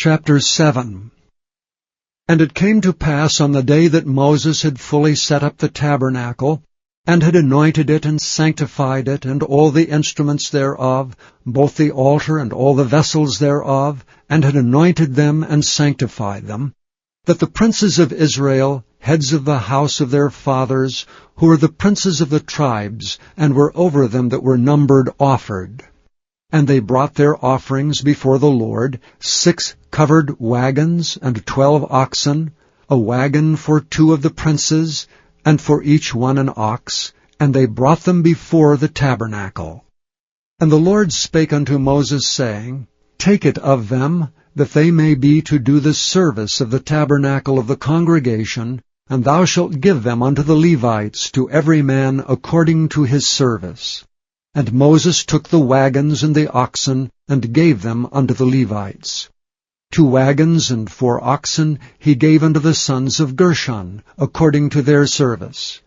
Chapter 7. And it came to pass on the day that Moses had fully set up the tabernacle, and had anointed it and sanctified it, and all the instruments thereof, both the altar and all the vessels thereof, and had anointed them and sanctified them, that the princes of Israel, heads of the house of their fathers, who were the princes of the tribes, and were over them that were numbered, offered. And they brought their offerings before the Lord, 6 covered wagons, and 12 oxen, a wagon for 2 of the princes, and for each one an ox, and they brought them before the tabernacle. And the Lord spake unto Moses, saying, Take it of them, that they may be to do the service of the tabernacle of the congregation, and thou shalt give them unto the Levites, to every man according to his service. And Moses took the wagons and the oxen, and gave them unto the Levites. 2 wagons and 4 oxen he gave unto the sons of Gershon, according to their service.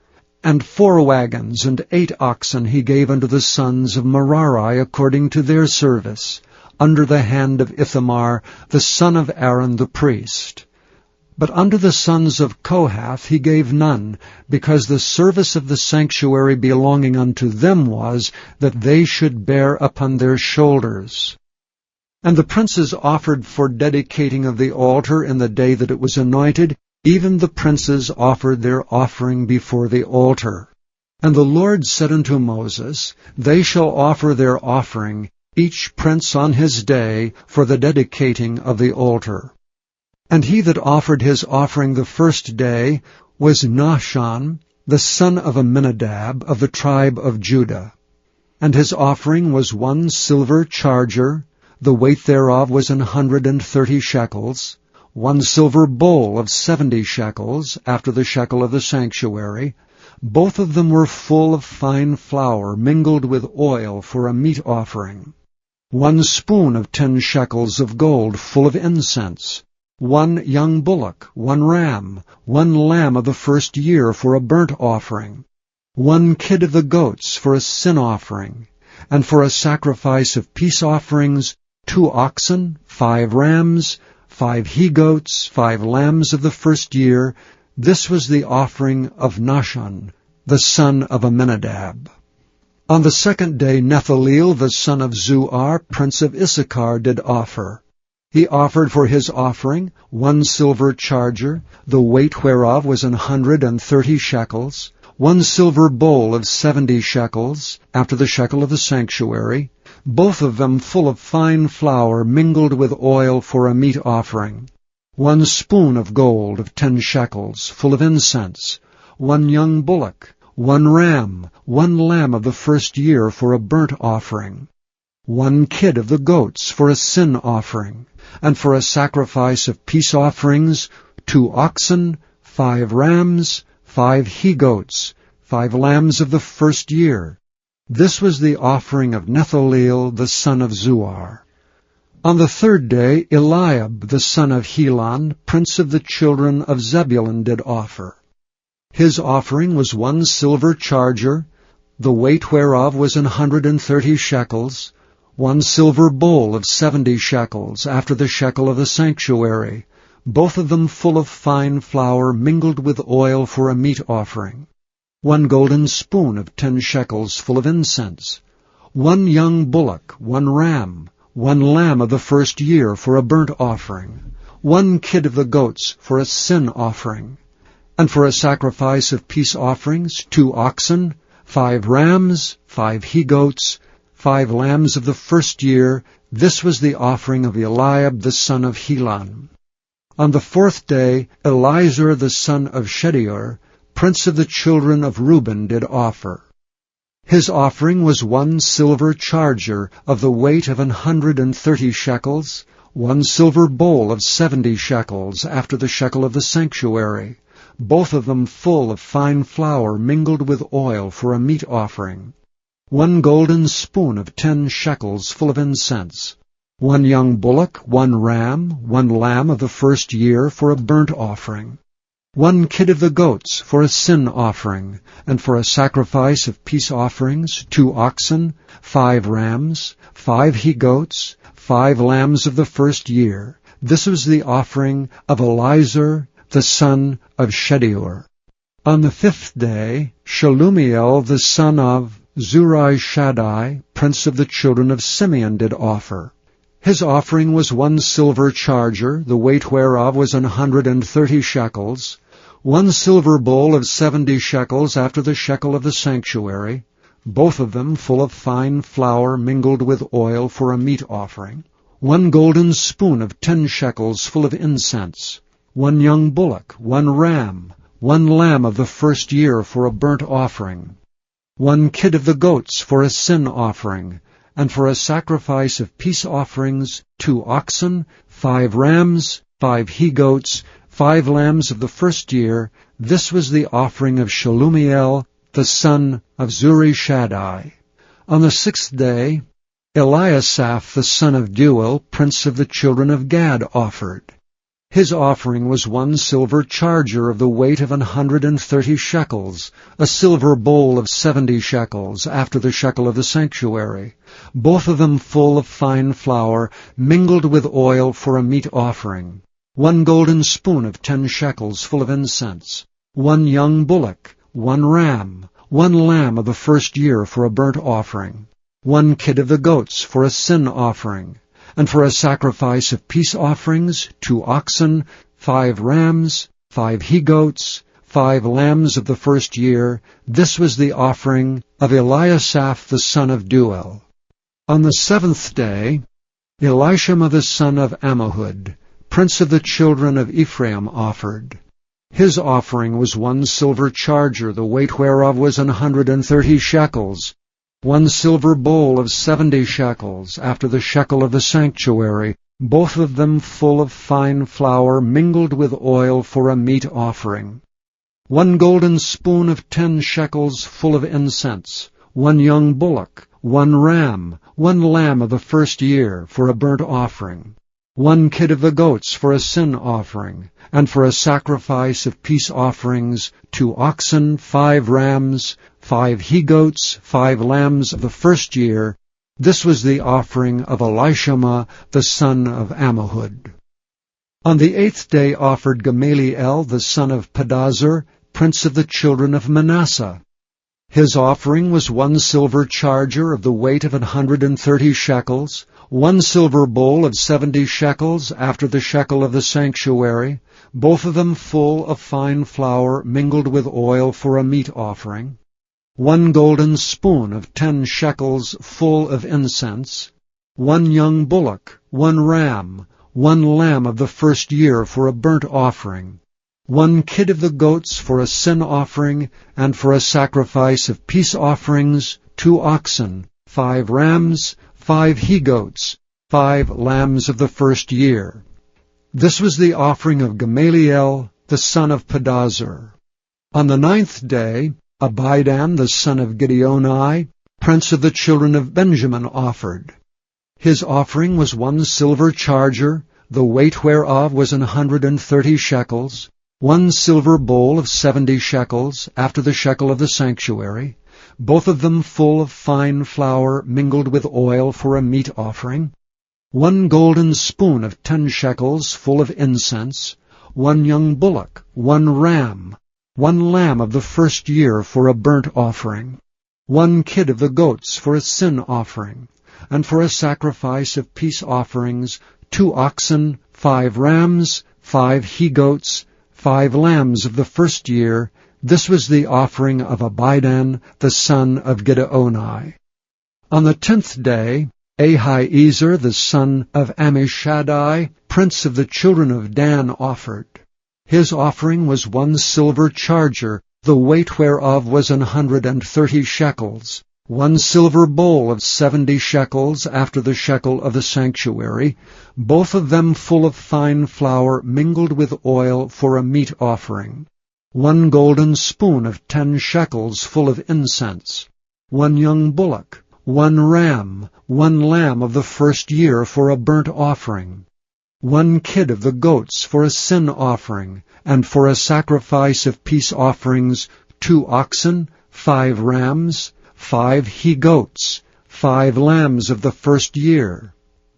And 4 wagons and 8 oxen he gave unto the sons of Merari, according to their service, under the hand of Ithamar, the son of Aaron the priest. But unto the sons of Kohath he gave none, because the service of the sanctuary belonging unto them was, that they should bear upon their shoulders. And the princes offered for dedicating of the altar in the day that it was anointed, even the princes offered their offering before the altar. And the Lord said unto Moses, They shall offer their offering, each prince on his day, for the dedicating of the altar. And he that offered his offering the first day was Nahshon, the son of Amminadab, of the tribe of Judah. And his offering was 1 silver charger, the weight thereof was 130 shekels, 1 silver bowl of 70 shekels, after the shekel of the sanctuary. Both of them were full of fine flour, mingled with oil for a meat offering. 1 spoon of 10 shekels of gold, full of incense. 1 young bullock, 1 ram, 1 lamb of the first year for a burnt offering, 1 kid of the goats for a sin offering, and for a sacrifice of peace offerings, 2 oxen, 5 rams, 5 he-goats, 5 lambs of the first year. This was the offering of Nahshon, the son of Amminadab. On the second day Nethaneel, the son of Zuar, prince of Issachar, did offer. He offered for his offering 1 silver charger, the weight whereof was 130 shekels, 1 silver bowl of 70 shekels, after the shekel of the sanctuary, both of them full of fine flour mingled with oil for a meat offering, 1 spoon of gold of 10 shekels, full of incense, 1 young bullock, 1 ram, 1 lamb of the first year for a burnt offering, 1 kid of the goats for a sin offering, and for a sacrifice of peace offerings, 2 oxen, 5 rams, 5 he-goats, 5 lambs of the first year. This was the offering of Nethaneel, the son of Zuar. On the third day Eliab, the son of Helon, prince of the children of Zebulun, did offer. His offering was 1 silver charger, the weight whereof was 130 shekels, 1 silver bowl of 70 shekels, after the shekel of the sanctuary, both of them full of fine flour mingled with oil for a meat offering, 1 golden spoon of 10 shekels, full of incense, 1 young bullock, 1 ram, 1 lamb of the first year for a burnt offering, 1 kid of the goats for a sin offering, and for a sacrifice of peace offerings, 2 oxen, 5 rams, 5 he-goats, 5 lambs of the first year. This was the offering of Eliab the son of Helon. On the fourth day Elizur the son of Shedeur, prince of the children of Reuben, did offer. His offering was 1 silver charger of the weight of 130 shekels, 1 silver bowl of 70 shekels, after the shekel of the sanctuary, both of them full of fine flour mingled with oil for a meat offering, 1 golden spoon of 10 shekels, full of incense, 1 young bullock, 1 ram, 1 lamb of the first year for a burnt offering, 1 kid of the goats for a sin offering, and for a sacrifice of peace offerings, 2 oxen, 5 rams, 5 he-goats, 5 lambs of the first year. This was the offering of Elizur, the son of Shedeur. On the 5th day, Shelumiel, the son of Zurishaddai, prince of the children of Simeon, did offer. His offering was 1 silver charger, the weight whereof was 130 shekels, 1 silver bowl of 70 shekels after the shekel of the sanctuary, both of them full of fine flour mingled with oil for a meat offering, 1 golden spoon of 10 shekels full of incense, 1 young bullock, 1 ram, 1 lamb of the first year for a burnt offering, 1 kid of the goats for a sin offering, and for a sacrifice of peace offerings 2 oxen, 5 rams, 5 he-goats, 5 lambs of the first year. This was the offering of Shelumiel, the son of Zurishaddai. On the 6th day, Eliasaph, the son of Deuel, prince of the children of Gad, offered. His offering was 1 silver charger of the weight of 130 shekels, a silver bowl of 70 shekels, after the shekel of the sanctuary, both of them full of fine flour, mingled with oil for a meat offering, 1 golden spoon of 10 shekels full of incense, 1 young bullock, 1 ram, 1 lamb of the first year for a burnt offering, 1 kid of the goats for a sin offering, and for a sacrifice of peace offerings 2 oxen, 5 rams, 5 he-goats, 5 lambs of the first year. This was the offering of Eliasaph the son of Deuel. On the 7th day, Elishama the son of Ammihud, prince of the children of Ephraim, offered. His offering was 1 silver charger, the weight whereof was 130 shekels, 1 silver bowl of 70 shekels, after the shekel of the sanctuary, both of them full of fine flour mingled with oil for a meat offering, 1 golden spoon of 10 shekels full of incense, 1 young bullock, 1 ram, 1 lamb of the first year for a burnt offering, 1 kid of the goats for a sin offering, and for a sacrifice of peace offerings 2 oxen, 5 rams, 5 he-goats, 5 lambs of the first year. This was the offering of Elishama the son of Ammihud. On the 8th day offered Gamaliel the son of Pedahzur, prince of the children of Manasseh. His offering was 1 silver charger of the weight of 130 shekels, 1 silver bowl of 70 shekels after the shekel of the sanctuary, both of them full of fine flour mingled with oil for a meat offering, 1 golden spoon of 10 shekels full of incense, 1 young bullock, 1 ram, 1 lamb of the first year for a burnt offering, 1 kid of the goats for a sin offering, and for a sacrifice of peace offerings 2 oxen, 5 rams, 5 he-goats, 5 lambs of the first year. This was the offering of Gamaliel the son of Pedahzur. On the 9th day, Abidan the son of Gideoni, prince of the children of Benjamin, offered. His offering was 1 silver charger, the weight whereof was 130 shekels, 1 silver bowl of 70 shekels after the shekel of the sanctuary, both of them full of fine flour mingled with oil for a meat offering, 1 golden spoon of 10 shekels full of incense, 1 young bullock, 1 ram, 1 lamb of the first year for a burnt offering, 1 kid of the goats for a sin offering, and for a sacrifice of peace offerings 2 oxen, 5 rams, 5 he-goats, 5 lambs of the first year. This was the offering of Abidan the son of Gideoni. On the 10th day, Ahiezer the son of Ammishaddai, prince of the children of Dan, offered. His offering was 1 silver charger, the weight whereof was 130 shekels, 1 silver bowl of 70 shekels after the shekel of the sanctuary, both of them full of fine flour mingled with oil for a meat offering, 1 golden spoon of 10 shekels full of incense, 1 young bullock, 1 ram, 1 lamb of the first year for a burnt offering, 1 kid of the goats for a sin offering, and for a sacrifice of peace offerings 2 oxen, 5 rams, 5 he-goats, 5 lambs of the first year.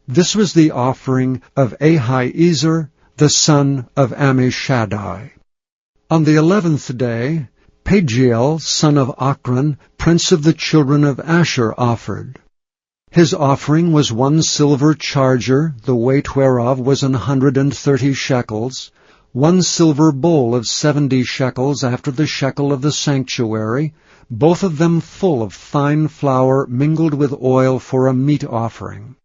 This was the offering of Ahiezer, the son of Ammishaddai. On the 11th day, Pagiel, son of Ochran, prince of the children of Asher, offered. His offering was 1 silver charger, the weight whereof was 130 shekels, 1 silver bowl of 70 shekels after the shekel of the sanctuary, both of them full of fine flour mingled with oil for a meat offering.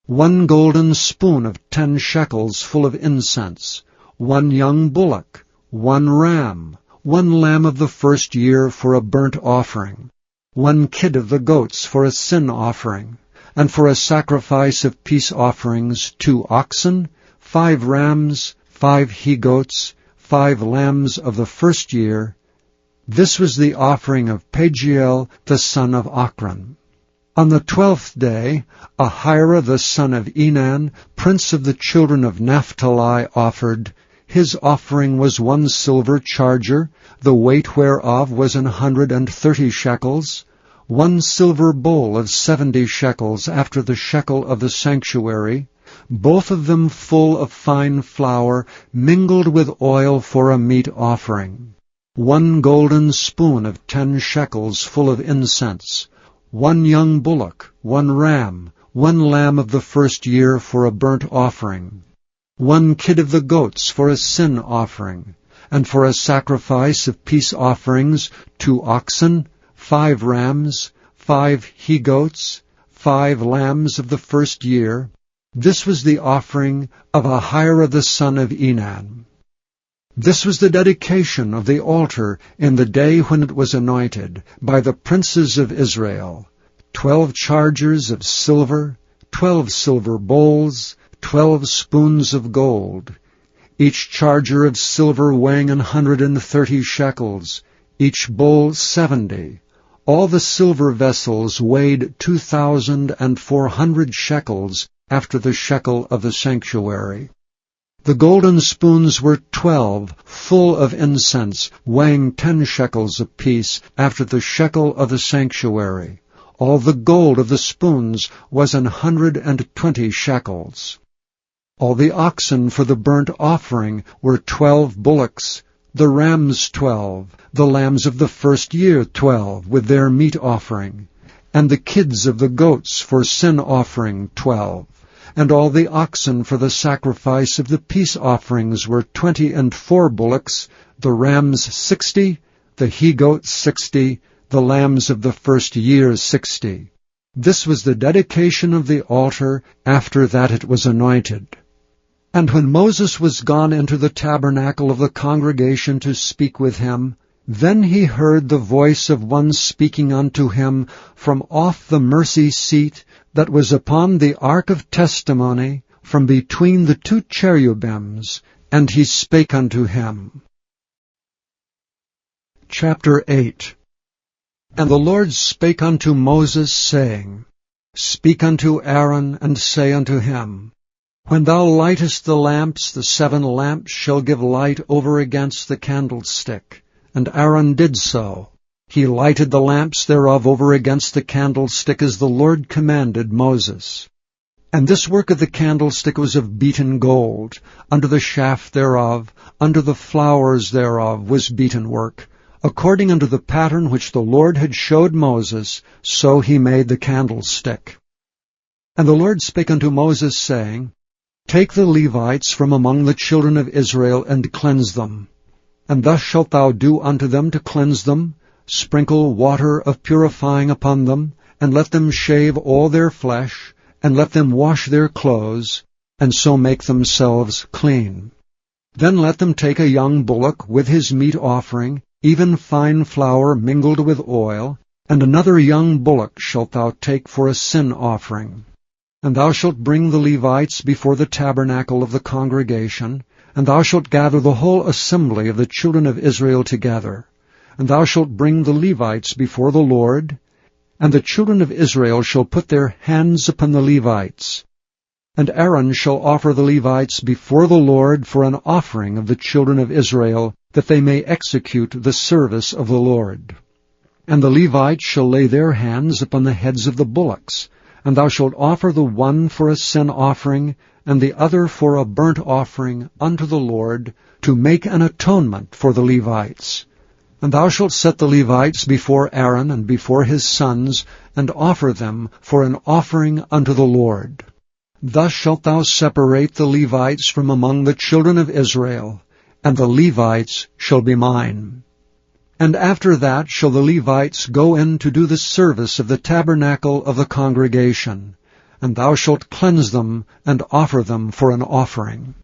1 golden spoon of 10 shekels full of incense, 1 young bullock, 1 ram, 1 lamb of the first year for a burnt offering, 1 kid of the goats for a sin offering, and for a sacrifice of peace offerings 2 oxen, 5 rams, 5 he-goats, 5 lambs of the first year. This was the offering of Pagiel the son of Ochran. On the 12th day, Ahira the son of Enan, prince of the children of Naphtali, offered. His offering was 1 silver charger, the weight whereof was 130 shekels, 1 silver bowl of 70 shekels after the shekel of the sanctuary, both of them full of fine flour mingled with oil for a meat offering, 1 golden spoon of 10 shekels full of incense, 1 young bullock, 1 ram, 1 lamb of the first year for a burnt offering, 1 kid of the goats for a sin offering, and for a sacrifice of peace offerings 2 oxen, 5 rams, 5 he-goats, 5 lambs of the first year. This was the offering of Ahira the son of Enan. This was the dedication of the altar in the day when it was anointed by the princes of Israel. 12 chargers of silver, 12 silver bowls, 12 spoons of gold, each charger of silver weighing 130 shekels, each bowl 70. All the silver vessels weighed 2,400 shekels after the shekel of the sanctuary. The golden spoons were 12, full of incense, weighing 10 shekels apiece after the shekel of the sanctuary. All the gold of the spoons was 120 shekels. All the oxen for the burnt offering were 12 bullocks, the rams 12, the lambs of the first year 12, with their meat offering, and the kids of the goats for sin offering 12. And all the oxen for the sacrifice of the peace offerings were 24 bullocks, the rams 60, the he-goats 60, the lambs of the first year 60. This was the dedication of the altar after that it was anointed. And when Moses was gone into the tabernacle of the congregation to speak with him, then he heard the voice of one speaking unto him from off the mercy seat that was upon the ark of testimony, from between the 2 cherubims, and he spake unto him. Chapter 8. And the Lord spake unto Moses, saying, Speak unto Aaron, and say unto him, When thou lightest the lamps, the 7 lamps shall give light over against the candlestick. And Aaron did so. He lighted the lamps thereof over against the candlestick as the Lord commanded Moses. And this work of the candlestick was of beaten gold. Under the shaft thereof, under the flowers thereof was beaten work. According unto the pattern which the Lord had showed Moses, so he made the candlestick. And the Lord spake unto Moses, saying, Take the Levites from among the children of Israel, and cleanse them. And thus shalt thou do unto them to cleanse them, sprinkle water of purifying upon them, and let them shave all their flesh, and let them wash their clothes, and so make themselves clean. Then let them take a young bullock with his meat offering, even fine flour mingled with oil, and another young bullock shalt thou take for a sin offering. And thou shalt bring the Levites before the tabernacle of the congregation, and thou shalt gather the whole assembly of the children of Israel together. And thou shalt bring the Levites before the Lord, and the children of Israel shall put their hands upon the Levites. And Aaron shall offer the Levites before the Lord for an offering of the children of Israel, that they may execute the service of the Lord. And the Levites shall lay their hands upon the heads of the bullocks, And thou shalt offer the one for a sin offering, and the other for a burnt offering unto the Lord, to make an atonement for the Levites. And thou shalt set the Levites before Aaron and before his sons, and offer them for an offering unto the Lord. Thus shalt thou separate the Levites from among the children of Israel, and the Levites shall be mine. And after that shall the Levites go in to do the service of the tabernacle of the congregation, and thou shalt cleanse them, and offer them for an offering.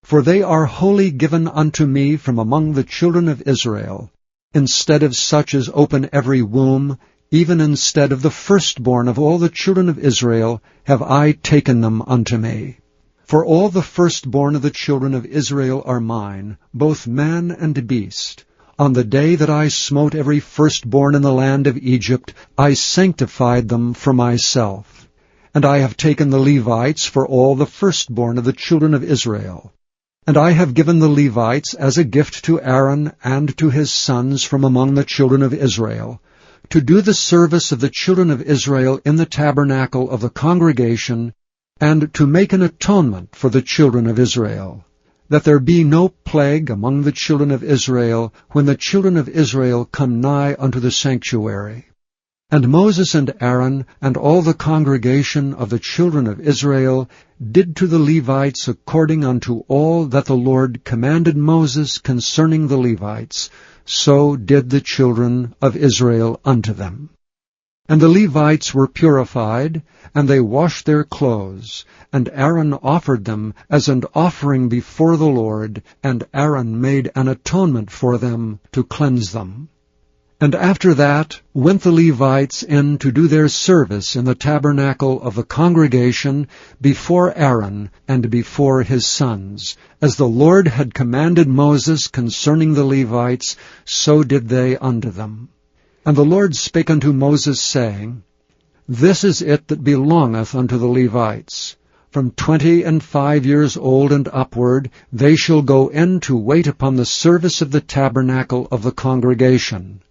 For they are wholly given unto me from among the children of Israel, instead of such as open every womb, even instead of the firstborn of all the children of Israel, have I taken them unto me. For all the firstborn of the children of Israel are mine, both man and beast. On the day that I smote every firstborn in the land of Egypt, I sanctified them for myself. And I have taken the Levites for all the firstborn of the children of Israel. And I have given the Levites as a gift to Aaron and to his sons from among the children of Israel, to do the service of the children of Israel in the tabernacle of the congregation, and to make an atonement for the children of Israel, that there be no plague among the children of Israel when the children of Israel come nigh unto the sanctuary. And Moses and Aaron and all the congregation of the children of Israel did to the Levites according unto all that the Lord commanded Moses concerning the Levites, so did the children of Israel unto them. And the Levites were purified, and they washed their clothes, and Aaron offered them as an offering before the Lord, and Aaron made an atonement for them to cleanse them. And after that went the Levites in to do their service in the tabernacle of the congregation before Aaron and before his sons. As the Lord had commanded Moses concerning the Levites, so did they unto them. And the Lord spake unto Moses, saying, This is it that belongeth unto the Levites. From 25 years old and upward they shall go in to wait upon the service of the tabernacle of the congregation.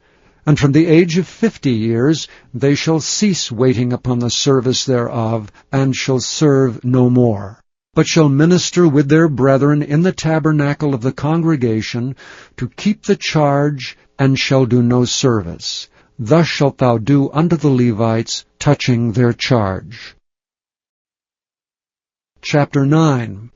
And from the age of 50 years they shall cease waiting upon the service thereof, and shall serve no more, but shall minister with their brethren in the tabernacle of the congregation, to keep the charge, and shall do no service. Thus shalt thou do unto the Levites touching their charge. Chapter 9.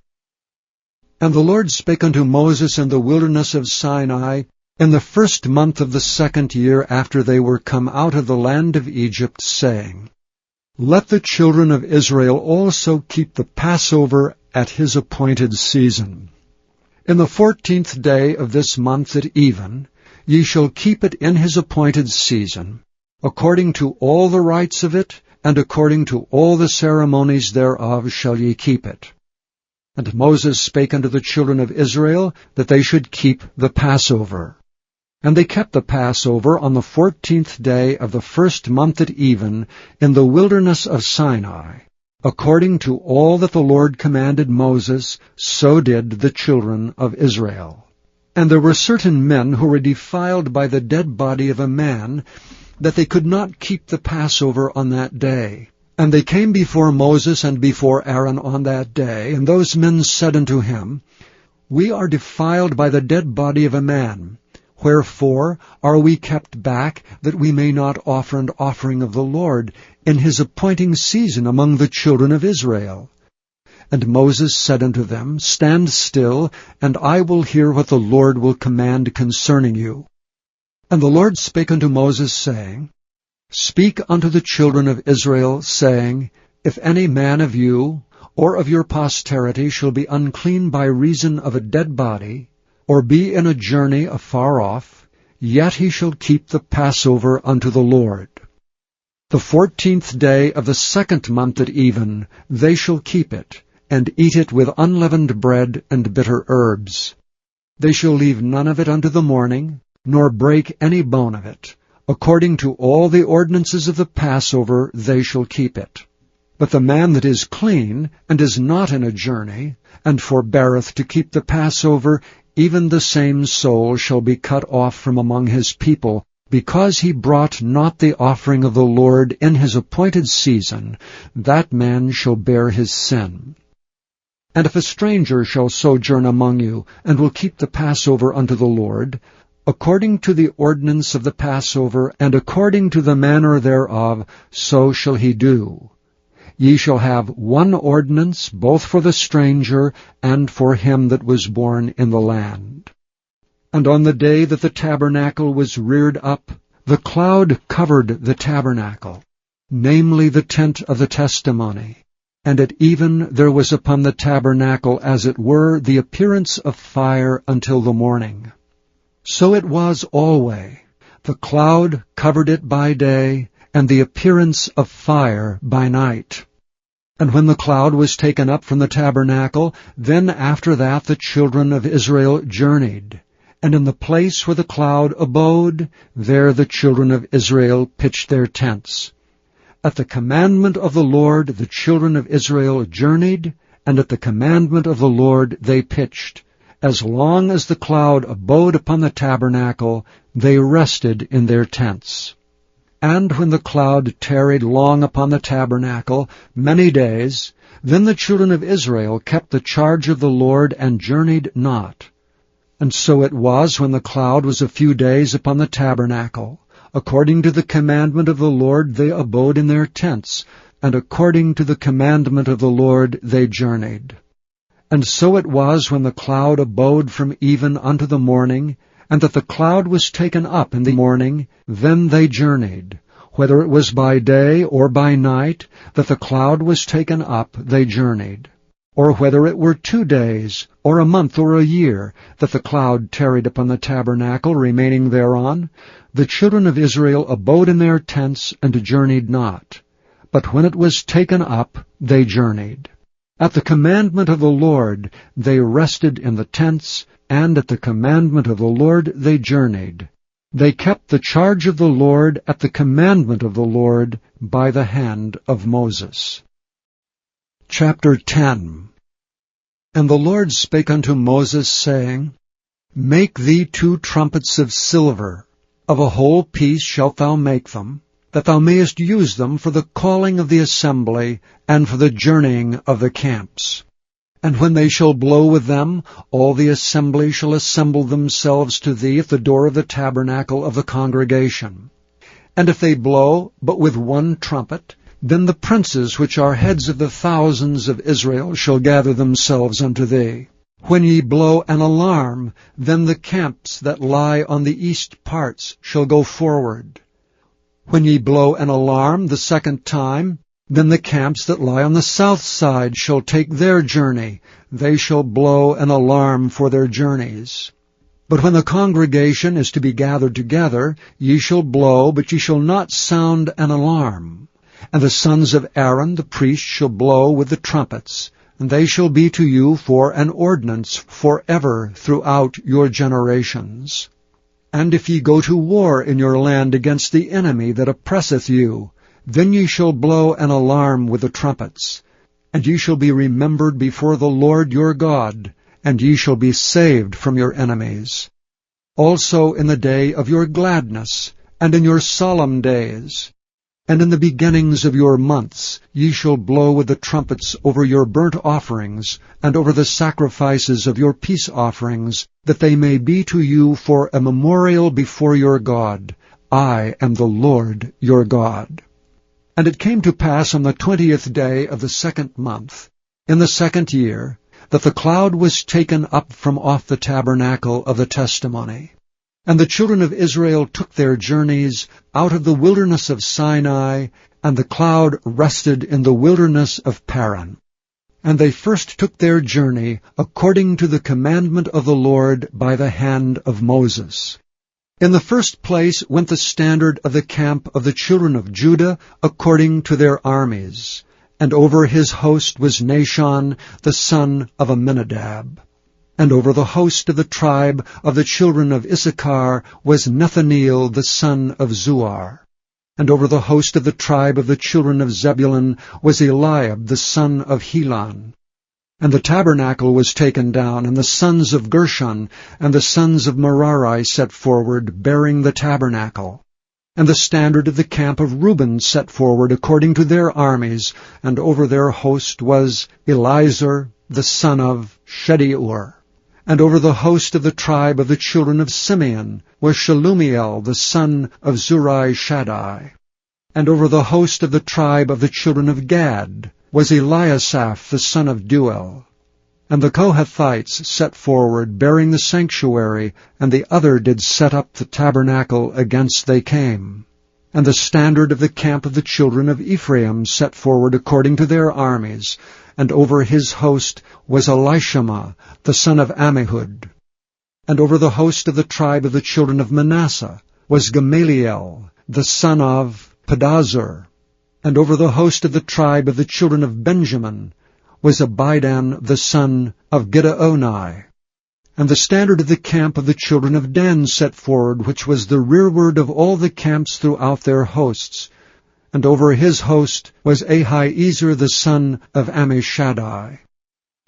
And the Lord spake unto Moses in the wilderness of Sinai, in the first month of the 2nd year after they were come out of the land of Egypt, saying, Let the children of Israel also keep the Passover at his appointed season. In the 14th day of this month at even, ye shall keep it in his appointed season, according to all the rites of it, and according to all the ceremonies thereof shall ye keep it. And Moses spake unto the children of Israel that they should keep the Passover. And they kept the Passover on the 14th day of the first month at even, in the wilderness of Sinai. According to all that the Lord commanded Moses, so did the children of Israel. And there were certain men who were defiled by the dead body of a man, that they could not keep the Passover on that day. And they came before Moses and before Aaron on that day, and those men said unto him, We are defiled by the dead body of a man. Wherefore are we kept back, that we may not offer an offering of the Lord in his appointing season among the children of Israel? And Moses said unto them, Stand still, and I will hear what the Lord will command concerning you. And the Lord spake unto Moses, saying, Speak unto the children of Israel, saying, If any man of you, or of your posterity, shall be unclean by reason of a dead body, or be in a journey afar off, yet he shall keep the Passover unto the Lord. The 14th day of the 2nd month at even they shall keep it, and eat it with unleavened bread and bitter herbs. They shall leave none of it unto the morning, nor break any bone of it. According to all the ordinances of the Passover they shall keep it. But the man that is clean, and is not in a journey, and forbeareth to keep the Passover, even the same soul shall be cut off from among his people, Because he brought not the offering of the Lord in his appointed season, that man shall bear his sin. And if a stranger shall sojourn among you, and will keep the Passover unto the Lord, according to the ordinance of the Passover, and according to the manner thereof, so shall he do. Ye shall have one ordinance, both for the stranger and for him that was born in the land. And on the day that the tabernacle was reared up, the cloud covered the tabernacle, namely the tent of the testimony. And at even there was upon the tabernacle as it were the appearance of fire until the morning. So it was alway. The cloud covered it by day, and the appearance of fire by night. And when the cloud was taken up from the tabernacle, then after that the children of Israel journeyed. And in the place where the cloud abode, there the children of Israel pitched their tents. At the commandment of the Lord the children of Israel journeyed, and at the commandment of the Lord they pitched. As long as the cloud abode upon the tabernacle, they rested in their tents. And when the cloud tarried long upon the tabernacle, many days, then the children of Israel kept the charge of the Lord and journeyed not. And so it was when the cloud was a few days upon the tabernacle. According to the commandment of the Lord they abode in their tents, and according to the commandment of the Lord they journeyed. And so it was when the cloud abode from even unto the morning, and that the cloud was taken up in the morning, then they journeyed. Whether it was by day or by night, that the cloud was taken up, they journeyed. Or whether it were 2 days, or a month, or a year, that the cloud tarried upon the tabernacle, remaining thereon, the children of Israel abode in their tents, and journeyed not. But when it was taken up, they journeyed. At the commandment of the Lord they rested in the tents, and at the commandment of the Lord they journeyed. They kept the charge of the Lord at the commandment of the Lord by the hand of Moses. Chapter 10. And the Lord spake unto Moses, saying, Make thee 2 trumpets of silver. Of a whole piece shalt thou make them, that thou mayest use them for the calling of the assembly, and for the journeying of the camps. And when they shall blow with them, all the assembly shall assemble themselves to thee at the door of the tabernacle of the congregation. And if they blow but with 1 trumpet, then the princes which are heads of the thousands of Israel shall gather themselves unto thee. When ye blow an alarm, then the camps that lie on the east parts shall go forward. When ye blow an alarm the 2nd time, then the camps that lie on the south side shall take their journey. They shall blow an alarm for their journeys. But when the congregation is to be gathered together, ye shall blow, but ye shall not sound an alarm. And the sons of Aaron the priest shall blow with the trumpets, and they shall be to you for an ordinance forever throughout your generations. And if ye go to war in your land against the enemy that oppresseth you, then ye shall blow an alarm with the trumpets. And ye shall be remembered before the Lord your God, and ye shall be saved from your enemies. Also in the day of your gladness, and in your solemn days, and in the beginnings of your months, ye shall blow with the trumpets over your burnt offerings, and over the sacrifices of your peace offerings, that they may be to you for a memorial before your God. I am the Lord your God. And it came to pass on the 20th day of the 2nd month, in the 2nd year, that the cloud was taken up from off the tabernacle of the testimony. And the children of Israel took their journeys out of the wilderness of Sinai, and the cloud rested in the wilderness of Paran. And they first took their journey according to the commandment of the Lord by the hand of Moses. In the first place went the standard of the camp of the children of Judah according to their armies. And over his host was Nahshon the son of Amminadab. And over the host of the tribe of the children of Issachar was Nethaneel the son of Zuar. And over the host of the tribe of the children of Zebulun was Eliab the son of Helon. And the tabernacle was taken down, and the sons of Gershon and the sons of Merari set forward, bearing the tabernacle. And the standard of the camp of Reuben set forward according to their armies, and over their host was Elizur the son of Shedeur. And over the host of the tribe of the children of Simeon was Shelumiel the son of Zurishaddai. And over the host of the tribe of the children of Gad was Eliasaph the son of Deuel. And the Kohathites set forward, bearing the sanctuary, and the other did set up the tabernacle against they came. And the standard of the camp of the children of Ephraim set forward according to their armies, and over his host was Elishama the son of Ammihud. And over the host of the tribe of the children of Manasseh was Gamaliel the son of Pedahzur. And over the host of the tribe of the children of Benjamin was Abidan the son of Gideoni. And the standard of the camp of the children of Dan set forward, which was the rearward of all the camps throughout their hosts. And over his host was Ahiezer the son of Ammishaddai.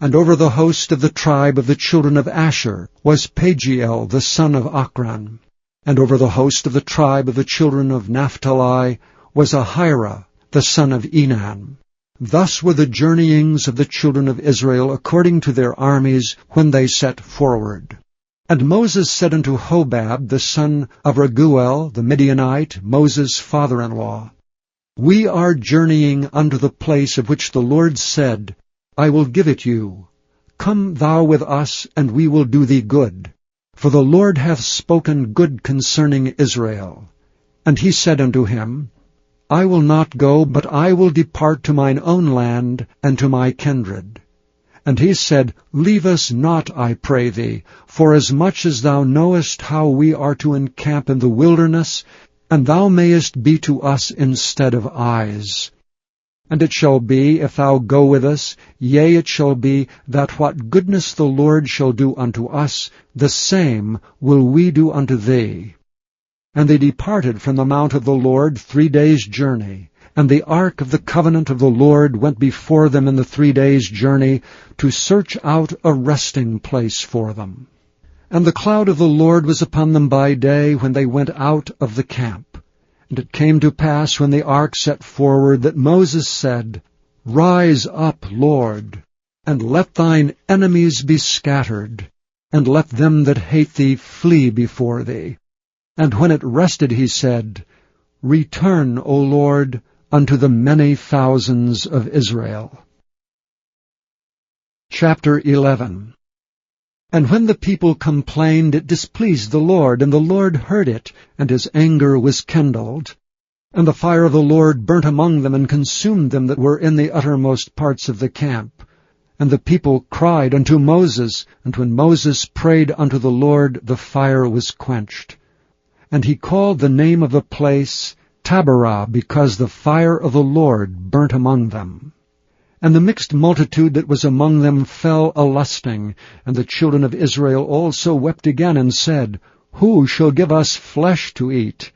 And over the host of the tribe of the children of Asher was Pagiel the son of Ochran. And over the host of the tribe of the children of Naphtali was Ahira the son of Enan. Thus were the journeyings of the children of Israel according to their armies when they set forward. And Moses said unto Hobab the son of Raguel the Midianite, Moses' father-in-law, We are journeying unto the place of which the Lord said, I will give it you. Come thou with us, and we will do thee good. For the Lord hath spoken good concerning Israel. And he said unto him, I will not go, but I will depart to mine own land and to my kindred. And he said, Leave us not, I pray thee, forasmuch as thou knowest how we are to encamp in the wilderness, and thou mayest be to us instead of eyes. And it shall be, if thou go with us, yea, it shall be, that what goodness the Lord shall do unto us, the same will we do unto thee. And they departed from the mount of the Lord 3 days' journey. And the ark of the covenant of the Lord went before them in the 3 days' journey, to search out a resting place for them. And the cloud of the Lord was upon them by day when they went out of the camp. And it came to pass, when the ark set forward, that Moses said, Rise up, Lord, and let thine enemies be scattered, and let them that hate thee flee before thee. And when it rested, he said, Return, O Lord, unto the many thousands of Israel. Chapter 11. And when the people complained, it displeased the Lord, and the Lord heard it, and his anger was kindled. And the fire of the Lord burnt among them, and consumed them that were in the uttermost parts of the camp. And the people cried unto Moses, and when Moses prayed unto the Lord, the fire was quenched. And he called the name of the place Taberah, because the fire of the Lord burnt among them. And the mixed multitude that was among them fell a-lusting, and the children of Israel also wept again, and said, Who shall give us flesh to eat?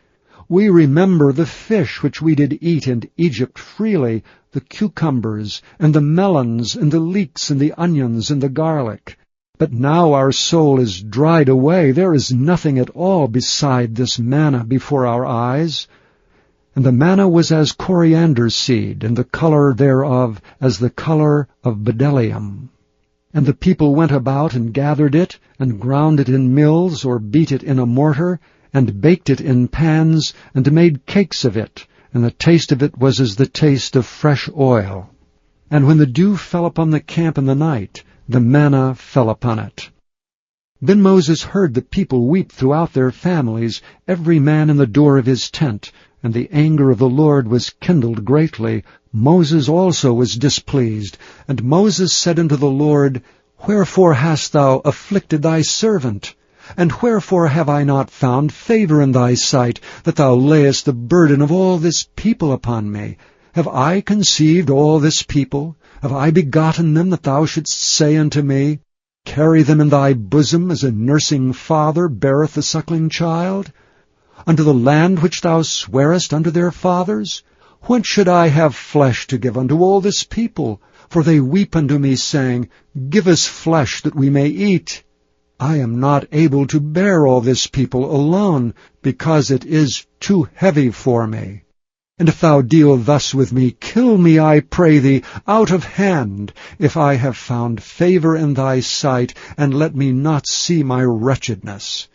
We remember the fish which we did eat in Egypt freely, the cucumbers, and the melons, and the leeks, and the onions, and the garlic. But now our soul is dried away. There is nothing at all beside this manna before our eyes. And the manna was as coriander seed, and the color thereof as the color of bdellium. And the people went about and gathered it, and ground it in mills, or beat it in a mortar, and baked it in pans, and made cakes of it, and the taste of it was as the taste of fresh oil. And when the dew fell upon the camp in the night, the manna fell upon it. Then Moses heard the people weep throughout their families, every man in the door of his tent, and the anger of the Lord was kindled greatly. Moses also was displeased. And Moses said unto the Lord, Wherefore hast thou afflicted thy servant? And wherefore have I not found favor in thy sight, that thou layest the burden of all this people upon me? Have I conceived all this people? Have I begotten them, that thou shouldst say unto me, Carry them in thy bosom, as a nursing father beareth the suckling child? Unto the land which thou swarest unto their fathers? Whence should I have flesh to give unto all this people? For they weep unto me, saying, Give us flesh that we may eat. I am not able to bear all this people alone, because it is too heavy for me. And if thou deal thus with me, kill me, I pray thee, out of hand, if I have found favor in thy sight, and let me not see my wretchedness.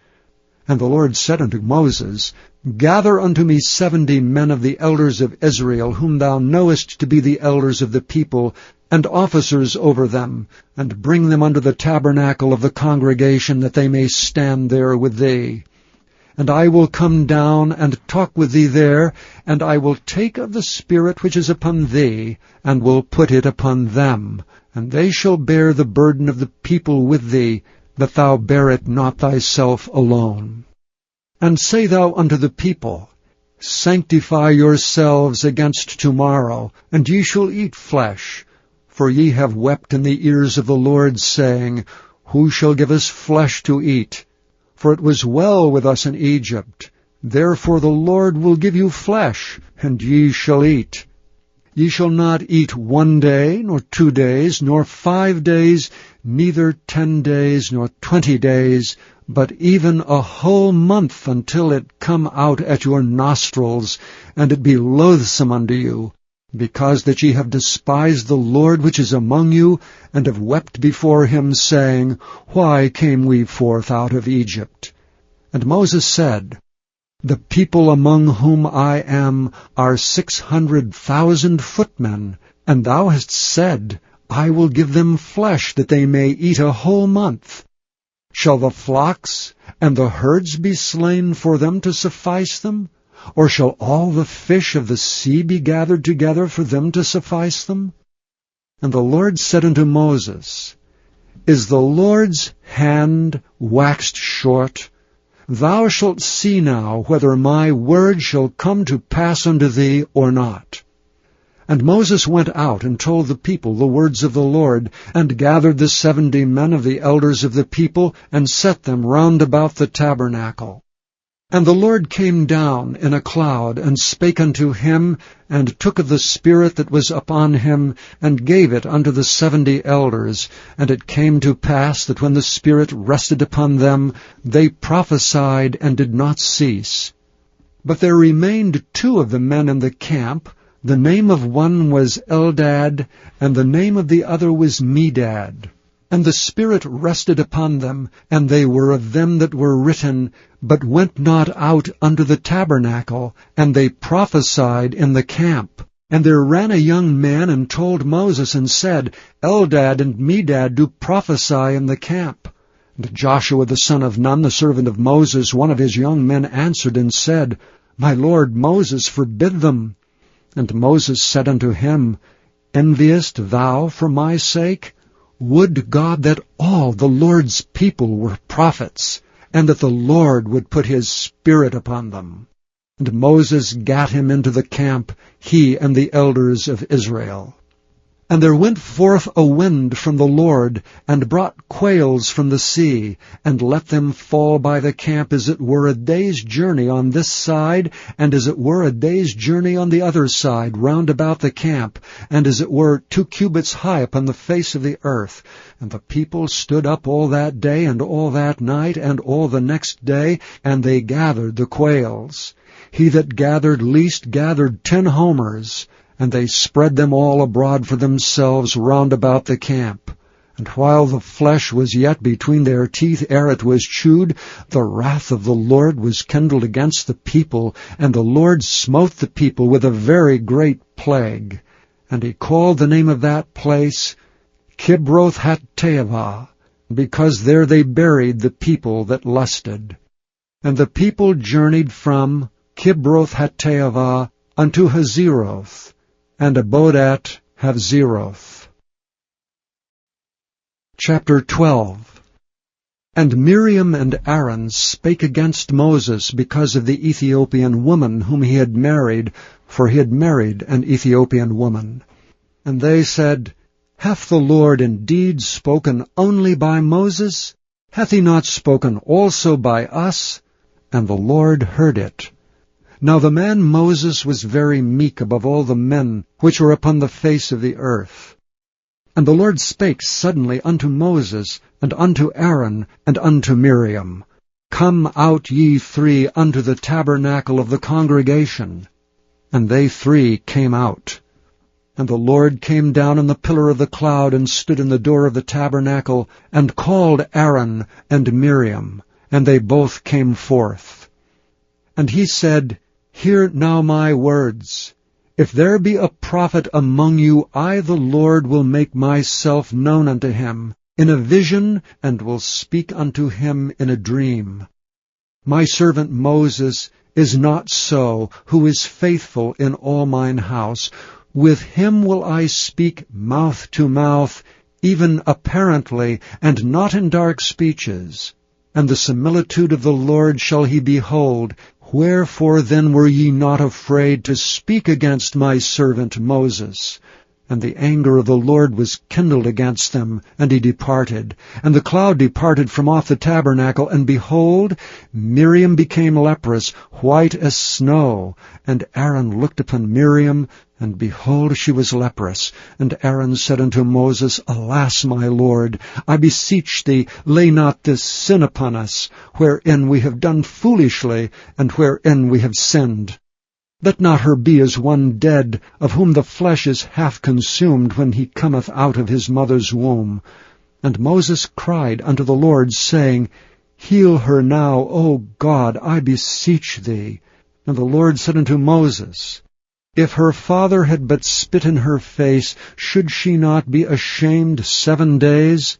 And the Lord said unto Moses, Gather unto me 70 men of the elders of Israel, whom thou knowest to be the elders of the people, and officers over them, and bring them unto the tabernacle of the congregation, that they may stand there with thee. And I will come down and talk with thee there, and I will take of the Spirit which is upon thee, and will put it upon them, and they shall bear the burden of the people with thee, that thou bear it not thyself alone. And say thou unto the people, Sanctify yourselves against tomorrow, and ye shall eat flesh. For ye have wept in the ears of the Lord, saying, Who shall give us flesh to eat? For it was well with us in Egypt. Therefore the Lord will give you flesh, and ye shall eat. Ye shall not eat 1 day, nor 2 days, nor 5 days, neither 10 days, nor 20 days, but even a whole month, until it come out at your nostrils, and it be loathsome unto you, because that ye have despised the Lord which is among you, and have wept before him, saying, Why came we forth out of Egypt? And Moses said, The people among whom I am are 600,000 footmen, and thou hast said, I will give them flesh, that they may eat a whole month. Shall the flocks and the herds be slain for them to suffice them? Or shall all the fish of the sea be gathered together for them to suffice them? And the Lord said unto Moses, Is the Lord's hand waxed short? Thou shalt see now whether my word shall come to pass unto thee or not. And Moses went out and told the people the words of the Lord, and gathered the 70 men of the elders of the people, and set them round about the tabernacle. And the Lord came down in a cloud, and spake unto him, and took of the Spirit that was upon him, and gave it unto the 70 elders. And it came to pass that when the Spirit rested upon them, they prophesied and did not cease. But there remained 2 of the men in the camp. The name of one was Eldad, and the name of the other was Medad. And the Spirit rested upon them, and they were of them that were written, but went not out unto the tabernacle, and they prophesied in the camp. And there ran a young man, and told Moses, and said, Eldad and Medad do prophesy in the camp. And Joshua the son of Nun, the servant of Moses, one of his young men, answered and said, My lord Moses, forbid them. And Moses said unto him, Enviest thou for my sake? Would God that all the Lord's people were prophets, and that the Lord would put his Spirit upon them. And Moses gat him into the camp, he and the elders of Israel. And there went forth a wind from the Lord, and brought quails from the sea, and let them fall by the camp as it were a day's journey on this side, and as it were a day's journey on the other side, round about the camp, and as it were 2 cubits high upon the face of the earth. And the people stood up all that day, and all that night, and all the next day, and they gathered the quails. He that gathered least gathered 10 homers, and they spread them all abroad for themselves round about the camp. And while the flesh was yet between their teeth ere it was chewed, the wrath of the Lord was kindled against the people, and the Lord smote the people with a very great plague. And he called the name of that place Kibroth-Hattaavah, because there they buried the people that lusted. And the people journeyed from Kibroth-Hattaavah unto Hazeroth, and abode at Hazeroth. Chapter 12. And Miriam and Aaron spake against Moses because of the Ethiopian woman whom he had married, for he had married an Ethiopian woman. And they said, Hath the Lord indeed spoken only by Moses? Hath he not spoken also by us? And the Lord heard it. Now the man Moses was very meek above all the men which were upon the face of the earth. And the Lord spake suddenly unto Moses, and unto Aaron, and unto Miriam, Come out ye three unto the tabernacle of the congregation. And they three came out. And the Lord came down in the pillar of the cloud, and stood in the door of the tabernacle, and called Aaron and Miriam, and they both came forth. And he said, Hear now my words. If there be a prophet among you, I the Lord will make myself known unto him in a vision, and will speak unto him in a dream. My servant Moses is not so, who is faithful in all mine house. With him will I speak mouth to mouth, even apparently, and not in dark speeches. And the similitude of the Lord shall he behold. Wherefore then were ye not afraid to speak against my servant Moses? And the anger of the Lord was kindled against them, and he departed. And the cloud departed from off the tabernacle, and behold, Miriam became leprous, white as snow. And Aaron looked upon Miriam, and behold, she was leprous. And Aaron said unto Moses, Alas, my Lord, I beseech thee, lay not this sin upon us, wherein we have done foolishly, and wherein we have sinned. Let not her be as one dead, of whom the flesh is half consumed when he cometh out of his mother's womb. And Moses cried unto the Lord, saying, Heal her now, O God, I beseech thee. And the Lord said unto Moses, If her father had but spit in her face, should she not be ashamed 7 days?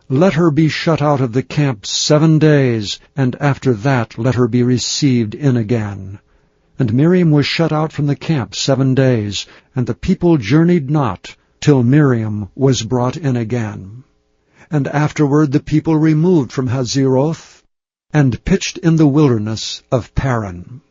Let her be shut out of the camp 7 days, and after that let her be received in again. And Miriam was shut out from the camp 7 days, and the people journeyed not till Miriam was brought in again. And afterward the people removed from Hazeroth, and pitched in the wilderness of Paran.